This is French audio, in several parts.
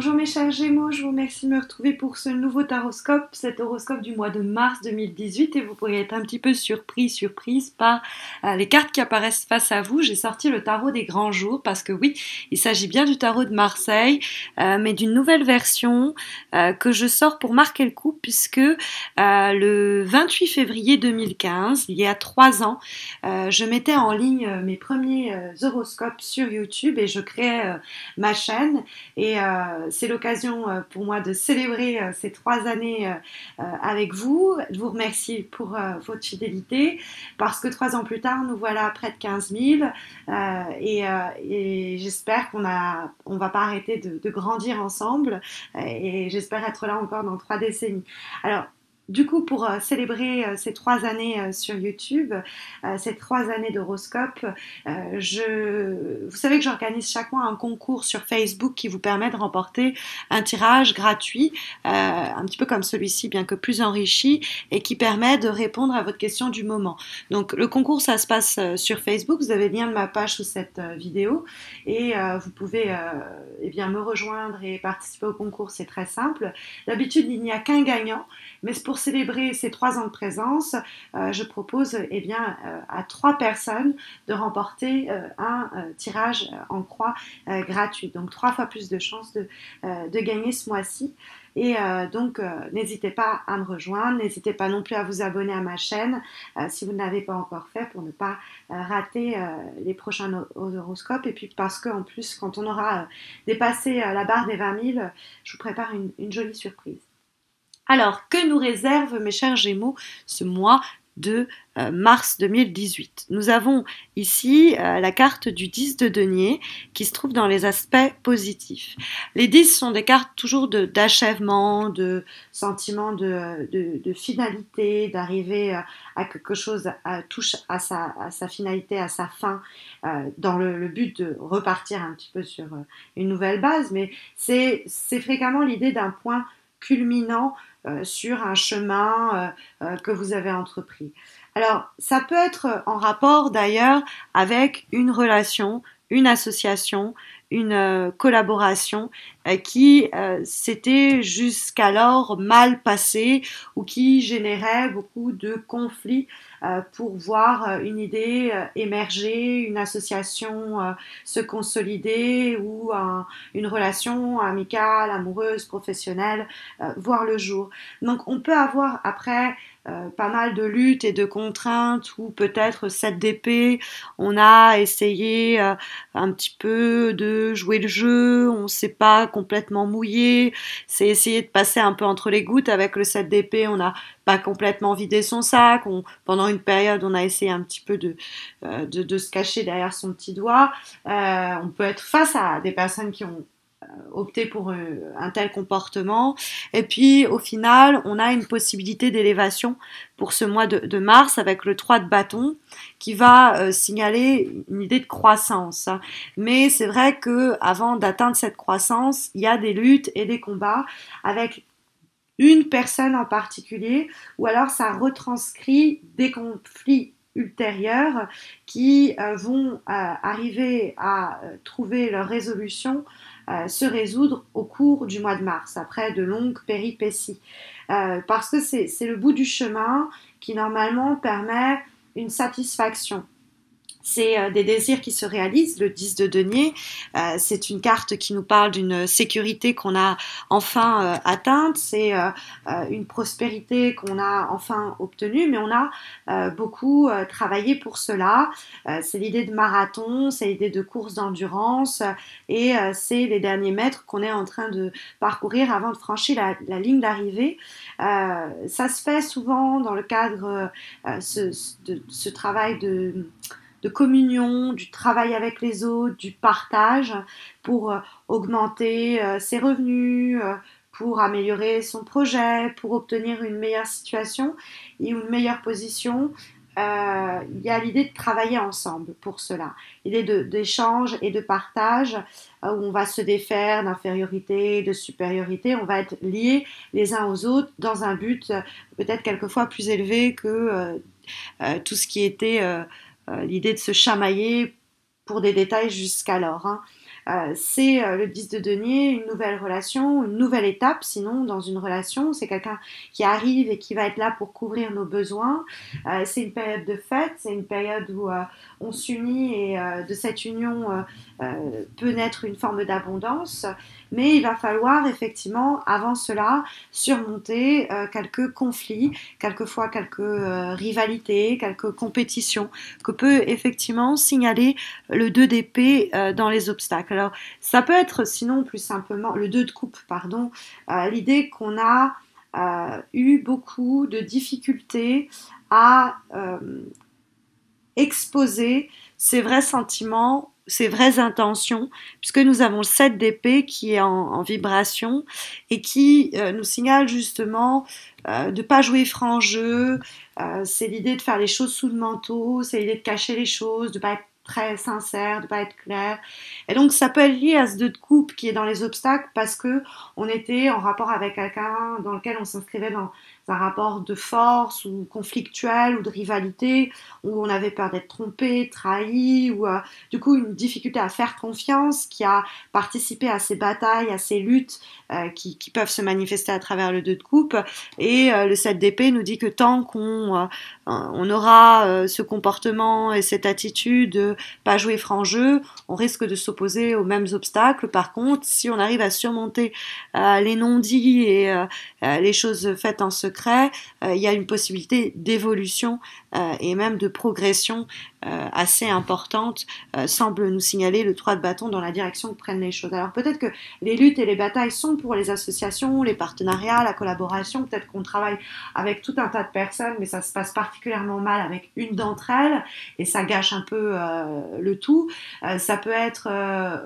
Bonjour mes chers Gémeaux, je vous remercie de me retrouver pour ce nouveau taroscope, cet horoscope du mois de mars 2018 et vous pourriez être un petit peu surprise par les cartes qui apparaissent face à vous. J'ai sorti le tarot des grands jours parce que oui, il s'agit bien du tarot de Marseille, mais d'une nouvelle version que je sors pour marquer le coup puisque le 28 février 2015, il y a 3 ans, je mettais en ligne mes premiers horoscopes sur YouTube et je créais ma chaîne et c'est l'occasion pour moi de célébrer ces 3 années avec vous, de vous remercier pour votre fidélité, parce que 3 ans plus tard, nous voilà à près de 15 000 et j'espère on va pas arrêter de grandir ensemble et j'espère être là encore dans 3 décennies. Alors, du coup, pour célébrer ces 3 années sur YouTube, ces 3 années d'horoscope, vous savez que j'organise chaque mois un concours sur Facebook qui vous permet de remporter un tirage gratuit, un petit peu comme celui-ci, bien que plus enrichi, et qui permet de répondre à votre question du moment. Donc, le concours, ça se passe sur Facebook. Vous avez le lien de ma page sous cette vidéo et vous pouvez eh bien, me rejoindre et participer au concours. C'est très simple. D'habitude, il n'y a qu'un gagnant, mais pour célébrer ces 3 ans de présence, je propose eh bien, à 3 personnes de remporter un tirage en croix gratuit. Donc 3 fois plus de chances de gagner ce mois-ci. Et donc, n'hésitez pas à me rejoindre, n'hésitez pas non plus à vous abonner à ma chaîne si vous ne l'avez pas encore fait pour ne pas rater les prochains horoscopes. Et puis parce qu'en plus, quand on aura dépassé la barre des 20 000, je vous prépare une jolie surprise. Alors, que nous réserve, mes chers Gémeaux, ce mois de mars 2018? Nous avons ici la carte du 10 de denier qui se trouve dans les aspects positifs. Les 10 sont des cartes toujours d'achèvement, de sentiment de finalité, d'arriver à quelque chose, touche à sa finalité, à sa fin, dans le but de repartir un petit peu sur une nouvelle base, mais c'est fréquemment l'idée d'un point culminant sur un chemin que vous avez entrepris. Alors, ça peut être en rapport d'ailleurs avec une relation, une association, une collaboration qui s'était jusqu'alors mal passée ou qui générait beaucoup de conflits pour voir une idée émerger, une association se consolider ou une relation amicale, amoureuse, professionnelle voir le jour. Donc on peut avoir après pas mal de luttes et de contraintes ou peut-être cette d'épée, on a essayé un petit peu de jouer le jeu, on ne s'est pas complètement mouillé, c'est essayer de passer un peu entre les gouttes avec le 7 d'épée, on n'a pas complètement vidé son sac, pendant une période on a essayé un petit peu de se cacher derrière son petit doigt, on peut être face à des personnes qui ont opter pour un tel comportement. Et puis, au final, on a une possibilité d'élévation pour ce mois de mars avec le 3 de bâton qui va signaler une idée de croissance. Mais c'est vrai que avant d'atteindre cette croissance, il y a des luttes et des combats avec une personne en particulier, ou alors ça retranscrit des conflits ultérieurs qui vont arriver à trouver leur résolution, se résoudre au cours du mois de mars, après de longues péripéties. Parce que c'est le bout du chemin qui normalement permet une satisfaction. C'est des désirs qui se réalisent, le 10 de denier, c'est une carte qui nous parle d'une sécurité qu'on a enfin atteinte, c'est une prospérité qu'on a enfin obtenue, mais on a beaucoup travaillé pour cela. C'est l'idée de marathon, c'est l'idée de course d'endurance et c'est les derniers mètres qu'on est en train de parcourir avant de franchir la ligne d'arrivée. Ça se fait souvent dans le cadre de ce travail de communion, du travail avec les autres, du partage pour augmenter ses revenus, pour améliorer son projet, pour obtenir une meilleure situation et une meilleure position. Il y a l'idée de travailler ensemble pour cela, l'idée d'échange et de partage où on va se défaire d'infériorité, de supériorité, on va être liés les uns aux autres dans un but peut-être quelquefois plus élevé que tout ce qui était l'idée de se chamailler pour des détails jusqu'alors. c'est le 10 de denier, une nouvelle relation, une nouvelle étape. Sinon, dans une relation, c'est quelqu'un qui arrive et qui va être là pour couvrir nos besoins. C'est une période de fête, c'est une période où on s'unit et de cette union peut naître une forme d'abondance. Mais il va falloir effectivement, avant cela, surmonter quelques conflits, quelquefois quelques rivalités, quelques compétitions que peut effectivement signaler le 2 d'épée dans les obstacles. Alors, ça peut être sinon plus simplement le 2 de coupe, pardon, l'idée qu'on a eu beaucoup de difficultés à exposer ses vrais sentiments, ses vraies intentions, puisque nous avons le 7 d'épée qui est en vibration et qui nous signale justement de ne pas jouer franc jeu, c'est l'idée de faire les choses sous le manteau, c'est l'idée de cacher les choses, de ne pas être très sincère, de ne pas être clair. Et donc ça peut être lié à ce 2 de coupe qui est dans les obstacles parce que on était en rapport avec quelqu'un dans lequel on s'inscrivait dans un rapport de force ou conflictuel ou de rivalité où on avait peur d'être trompé, trahi ou du coup une difficulté à faire confiance qui a participé à ces batailles, à ces luttes qui peuvent se manifester à travers le 2 de coupe et le 7 d'épée nous dit que tant qu'on aura ce comportement et cette attitude de pas jouer franc jeu, on risque de s'opposer aux mêmes obstacles. Par contre, si on arrive à surmonter les non-dits et les choses faites en secret, il y a une possibilité d'évolution et même de progression assez importante, semble nous signaler le 3 de bâton dans la direction que prennent les choses. Alors peut-être que les luttes et les batailles sont pour les associations, les partenariats, la collaboration, peut-être qu'on travaille avec tout un tas de personnes, mais ça se passe particulièrement mal avec une d'entre elles, et ça gâche un peu le tout. Ça peut être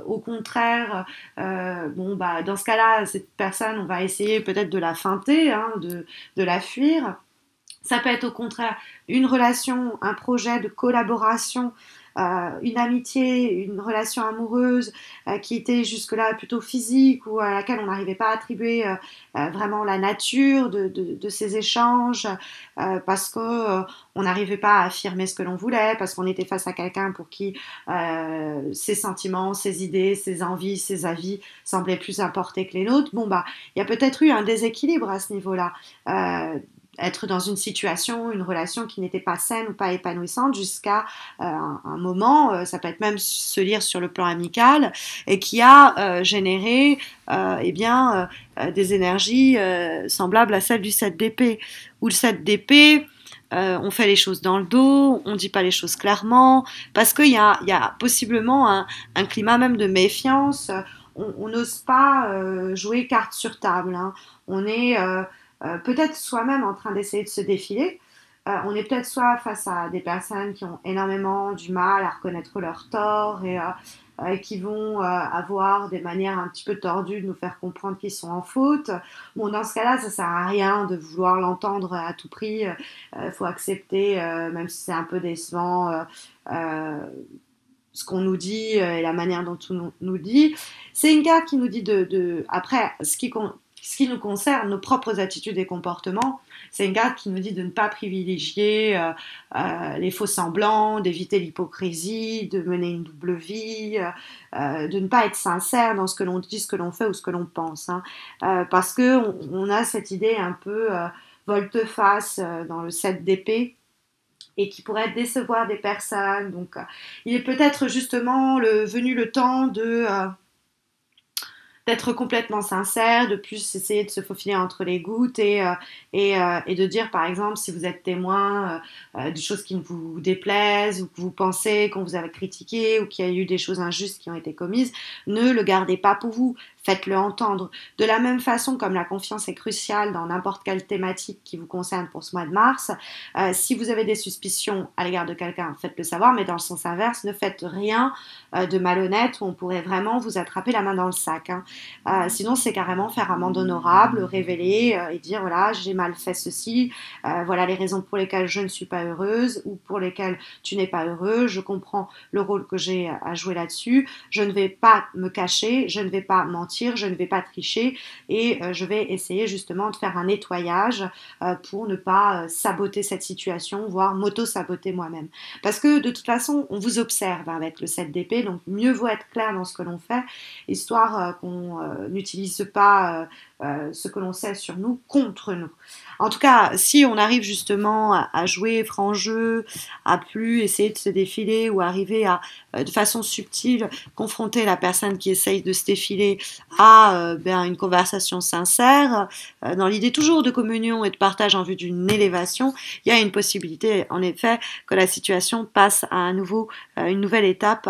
au contraire, bon bah dans ce cas-là, cette personne, on va essayer peut-être de la feinter, hein, de la fuir. Ça peut être au contraire une relation, un projet de collaboration, une amitié, une relation amoureuse qui était jusque-là plutôt physique ou à laquelle on n'arrivait pas à attribuer vraiment la nature de ces échanges parce que on n'arrivait pas à affirmer ce que l'on voulait, parce qu'on était face à quelqu'un pour qui ses sentiments, ses idées, ses envies, ses avis semblaient plus importés que les nôtres. Bon bah, il y a peut-être eu un déséquilibre à ce niveau-là. Être dans une situation, une relation qui n'était pas saine ou pas épanouissante jusqu'à un moment, ça peut être même se lire sur le plan amical, et qui a généré eh bien, des énergies semblables à celles du 7 d'épée. Ou le 7 d'épée, on fait les choses dans le dos, on ne dit pas les choses clairement, parce qu'il y a possiblement un climat même de méfiance. On n'ose pas jouer carte sur table. Hein. On est peut-être soi-même en train d'essayer de se défiler. On est peut-être soit face à des personnes qui ont énormément du mal à reconnaître leurs torts et qui vont avoir des manières un petit peu tordues de nous faire comprendre qu'ils sont en faute. Bon, dans ce cas-là, ça sert à rien de vouloir l'entendre à tout prix. Faut accepter, même si c'est un peu décevant, ce qu'on nous dit et la manière dont on nous dit. C'est une carte qui nous dit après, ce qui nous concerne, nos propres attitudes et comportements, c'est une carte qui nous dit de ne pas privilégier les faux semblants, d'éviter l'hypocrisie, de mener une double vie, de ne pas être sincère dans ce que l'on dit, ce que l'on fait ou ce que l'on pense. Hein. Parce qu'on a cette idée un peu volte-face dans le 7 d'épée, et qui pourrait décevoir des personnes. Donc, il est peut-être justement venu le temps d'être complètement sincère, de plus essayer de se faufiler entre les gouttes et de dire par exemple si vous êtes témoin de choses qui ne vous déplaisent ou que vous pensez qu'on vous avait critiqué ou qu'il y a eu des choses injustes qui ont été commises, ne le gardez pas pour vous, faites-le entendre. De la même façon comme la confiance est cruciale dans n'importe quelle thématique qui vous concerne pour ce mois de mars, si vous avez des suspicions à l'égard de quelqu'un, faites-le savoir, mais dans le sens inverse, ne faites rien de malhonnête où on pourrait vraiment vous attraper la main dans le sac. Hein. Sinon, c'est carrément faire amende honorable, révéler et dire voilà, j'ai mal fait ceci, voilà les raisons pour lesquelles je ne suis pas heureuse ou pour lesquelles tu n'es pas heureux, je comprends le rôle que j'ai à jouer là-dessus, je ne vais pas me cacher, je ne vais pas mentir mentir, je ne vais pas tricher et je vais essayer justement de faire un nettoyage pour ne pas saboter cette situation, voire m'auto-saboter moi-même. Parce que de toute façon, on vous observe avec le 7 d'épée, donc mieux vaut être clair dans ce que l'on fait, histoire qu'on n'utilise pas ce que l'on sait sur nous contre nous. En tout cas, si on arrive justement à jouer franc jeu, à plus essayer de se défiler ou arriver à, de façon subtile, confronter la personne qui essaye de se défiler à une conversation sincère, dans l'idée toujours de communion et de partage en vue d'une élévation, il y a une possibilité, en effet, que la situation passe à une nouvelle étape,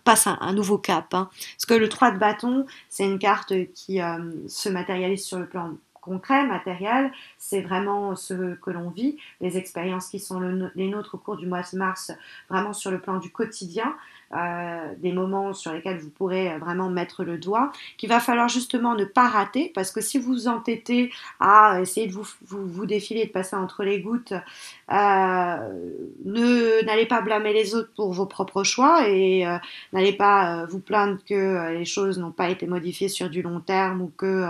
passe à un nouveau cap. Hein. Parce que le 3 de bâton, c'est une carte qui se matérialise sur le plan concret, matériel, c'est vraiment ce que l'on vit, les expériences qui sont les nôtres au cours du mois de mars, vraiment sur le plan du quotidien, des moments sur lesquels vous pourrez vraiment mettre le doigt, qu'il va falloir justement ne pas rater, parce que si vous vous entêtez à essayer de vous défiler, de passer entre les gouttes, n'allez pas blâmer les autres pour vos propres choix et n'allez pas vous plaindre que les choses n'ont pas été modifiées sur du long terme ou que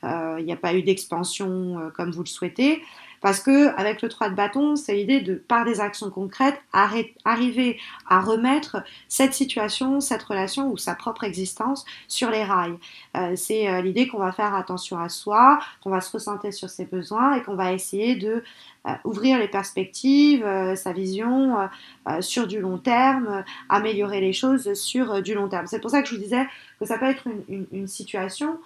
il n'y a pas eu d'expansion comme vous le souhaitez. Parce que avec le 3 de bâton, c'est l'idée de, par des actions concrètes, arriver à remettre cette situation, cette relation ou sa propre existence sur les rails. C'est l'idée qu'on va faire attention à soi, qu'on va se recentrer sur ses besoins et qu'on va essayer de ouvrir les perspectives, sa vision sur du long terme, améliorer les choses sur du long terme. C'est pour ça que je vous disais que ça peut être une situation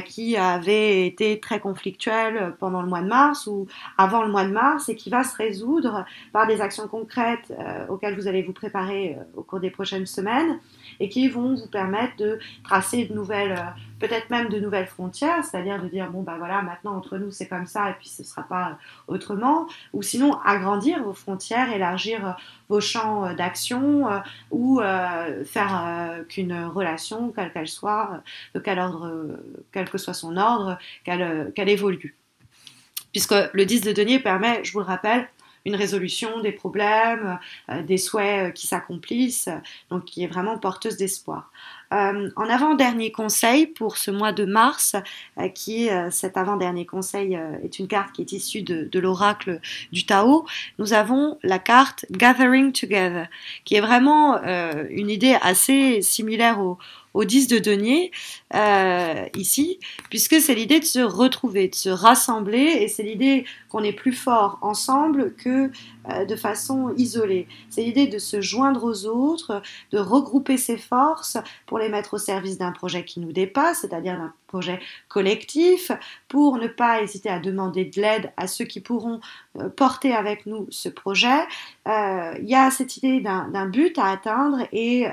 qui avait été très conflictuelle pendant le mois de mars ou avant le mois de mars et qui va se résoudre par des actions concrètes auxquelles vous allez vous préparer au cours des prochaines semaines et qui vont vous permettre de tracer de nouvelles, peut-être même de nouvelles frontières, c'est-à-dire de dire bon ben voilà, maintenant entre nous c'est comme ça et puis ce ne sera pas autrement, ou sinon agrandir vos frontières, élargir vos champs d'action ou faire qu'une relation, quelle qu'elle soit, de quel ordre, quel que soit son ordre, qu'elle évolue. Puisque le 10 de denier permet, je vous le rappelle, une résolution des problèmes, des souhaits qui s'accomplissent, donc qui est vraiment porteuse d'espoir. En avant-dernier conseil pour ce mois de mars, cet avant-dernier conseil est une carte qui est issue de l'oracle du Tao, nous avons la carte Gathering Together, qui est vraiment une idée assez similaire au 10 de denier ici, puisque c'est l'idée de se retrouver, de se rassembler, et c'est l'idée qu'on est plus fort ensemble que de façon isolée. C'est l'idée de se joindre aux autres, de regrouper ses forces pour les mettre au service d'un projet qui nous dépasse, c'est-à-dire d'un projet collectif, pour ne pas hésiter à demander de l'aide à ceux qui pourront porter avec nous ce projet. Il y a cette idée d'un but à atteindre et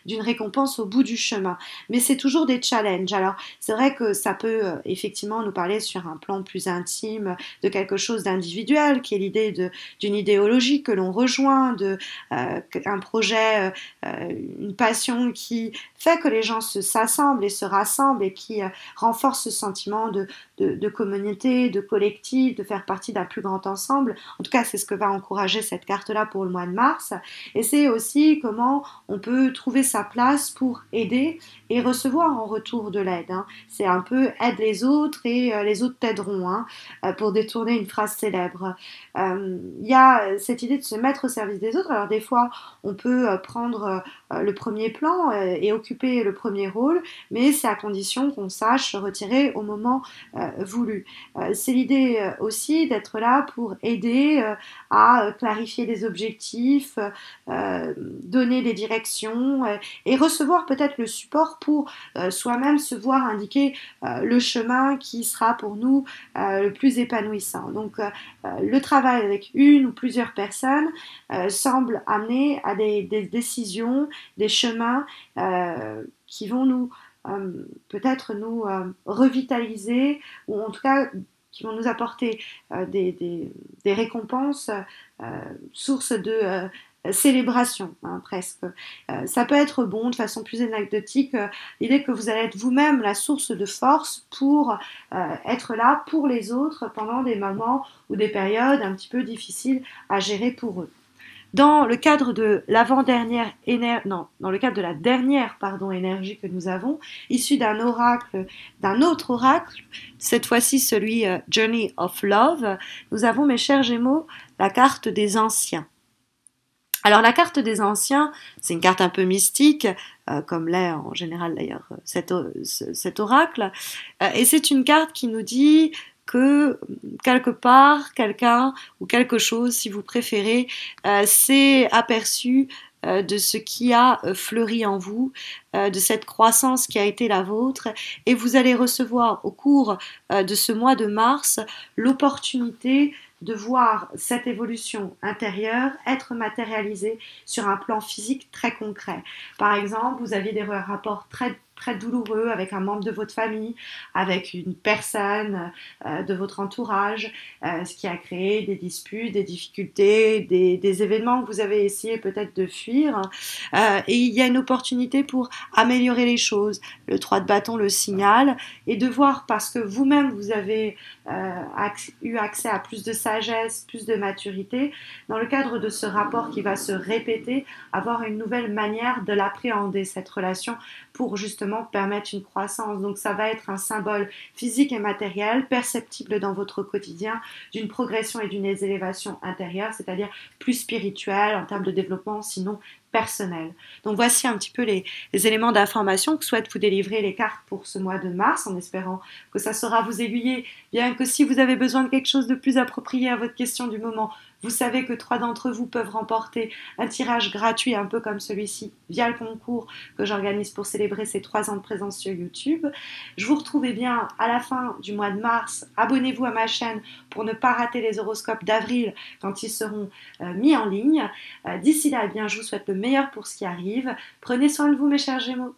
d'une récompense au bout du chemin. Mais c'est toujours des challenges. Alors, c'est vrai que ça peut effectivement nous parler sur un plan plus intime de quelque chose d'individuel, qui est l'idée d'une idéologie que l'on rejoint, un projet, une passion qui fait que les gens s'assemblent et se rassemblent et qui renforce ce sentiment de communauté, de collectif, de faire partie d'un plus grand ensemble. En tout cas, c'est ce que va encourager cette carte-là pour le mois de mars. Et c'est aussi comment on peut trouver sa place pour aider et recevoir en retour de l'aide. Hein. C'est un peu aide les autres et les autres t'aideront, hein, pour détourner une phrase célèbre. Il y a cette idée de se mettre au service des autres. Alors des fois, on peut prendre le premier plan et occuper le premier rôle, mais c'est à condition qu'on sache se retirer au moment voulu. C'est l'idée aussi d'être là pour aider à clarifier des objectifs, donner des directions et recevoir peut-être le support pour soi-même se voir indiquer le chemin qui sera pour nous le plus épanouissant. Donc le travail avec une ou plusieurs personnes semble amener à des décisions, des chemins qui vont nous peut-être nous revitaliser ou en tout cas qui vont nous apporter des récompenses, source de célébration, hein, presque. Ça peut être bon de façon plus anecdotique, l'idée que vous allez être vous-même la source de force pour être là pour les autres pendant des moments ou des périodes un petit peu difficiles à gérer pour eux. Dans le cadre de l'avant-dernière non, dans le cadre de la dernière énergie que nous avons, issue d'un autre oracle, cette fois-ci celui Journey of Love, nous avons, mes chers Gémeaux, la carte des anciens. Alors la carte des anciens, c'est une carte un peu mystique, comme l'est en général d'ailleurs cet oracle, et c'est une carte qui nous dit que quelque part, quelqu'un ou quelque chose, si vous préférez, s'est aperçu de ce qui a fleuri en vous, de cette croissance qui a été la vôtre, et vous allez recevoir au cours de ce mois de mars l'opportunité de voir cette évolution intérieure être matérialisée sur un plan physique très concret. Par exemple, vous aviez des rapports très douloureux avec un membre de votre famille, avec une personne de votre entourage, ce qui a créé des disputes, des difficultés, des événements que vous avez essayé peut-être de fuir. Et il y a une opportunité pour améliorer les choses. Le 3 de bâton le signale, et de voir, parce que vous-même vous avez eu accès à plus de sagesse, plus de maturité, dans le cadre de ce rapport qui va se répéter, avoir une nouvelle manière de l'appréhender, cette relation, pour justement permettre une croissance. Donc ça va être un symbole physique et matériel, perceptible dans votre quotidien, d'une progression et d'une élévation intérieure, c'est-à-dire plus spirituelle en termes de développement, sinon personnel. Donc voici un petit peu les éléments d'information que souhaitent vous délivrer les cartes pour ce mois de mars, en espérant que ça saura vous aiguiller, bien que si vous avez besoin de quelque chose de plus approprié à votre question du moment, vous savez que 3 d'entre vous peuvent remporter un tirage gratuit, un peu comme celui-ci, via le concours que j'organise pour célébrer ces 3 ans de présence sur YouTube. Je vous retrouve bien à la fin du mois de mars. Abonnez-vous à ma chaîne pour ne pas rater les horoscopes d'avril quand ils seront mis en ligne. D'ici là, eh bien, je vous souhaite le meilleur pour ce qui arrive. Prenez soin de vous, mes chers Gémeaux.